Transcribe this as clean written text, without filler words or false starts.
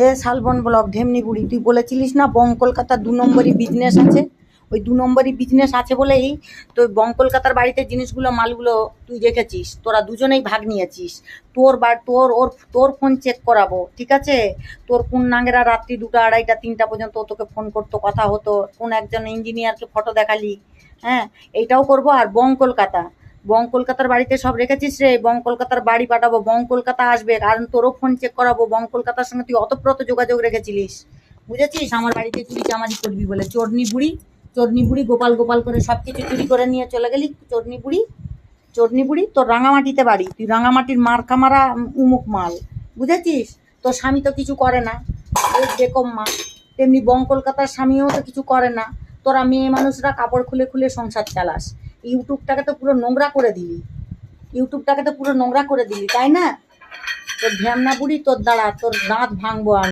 এ শালবন block ঢেমনি বুড়ি, তুই বলেছিলিস না বং কলকাতার 2 নম্বরই বিজনেস আছে। ওই 2 নম্বরই বিজনেস আছে বলেই তো বং কলকাতার বাড়িতে জিনিসগুলো মালগুলো তুই রেখেছিস, তোরা দুজনেই ভাগ নিয়েছিস। তোর ফোন চেক করাবো, ঠিক আছে? তোর কোন নাঙ্গেরা রাত্রি 2টা 2:30টা 3টা পর্যন্ত তোকে ফোন করতো, কথা হতো, কোন একজন ইঞ্জিনিয়ারকে ফটো দেখালি। হ্যাঁ, এইটাও করবো। আর বং কলকাতার বাড়িতে সব রেখেছিস রে, বং কলকাতার বাড়ি পাঠাবো, বং কলকাতা আসবে, কারণ তোরও ফোন চেক করাবো। বং কলকাতার সঙ্গে তুই অতপ্রত যোগাযোগ রেখেছিলিস, বুঝেছিস? আমার বাড়িতে চুরি চামারি করবি বলে চোরনি বুড়ি গোপাল গোপাল করে সব কিছু চুরি করে নিয়ে চলে গেলি। চোরনি বুড়ি তোর রাঙামাটিতে বাড়ি, তুই রাঙামাটির মার্কা মারা উমুক মাল, বুঝেছিস? তোর স্বামী তো কিছু করে না, ওই বেকম মা। তেমনি বং কলকাতার স্বামীও তো কিছু করে না। তোরা মেয়ে মানুষরা কাপড় খুলে খুলে সংসার চালাস। ইউটিউবটাকে তো পুরো নোংরা করে দিলি, তাই না? তোর ঢ্যামনা বুড়ি, তোর দাঁড়া, তোর দাঁত ভাঙবো আমি।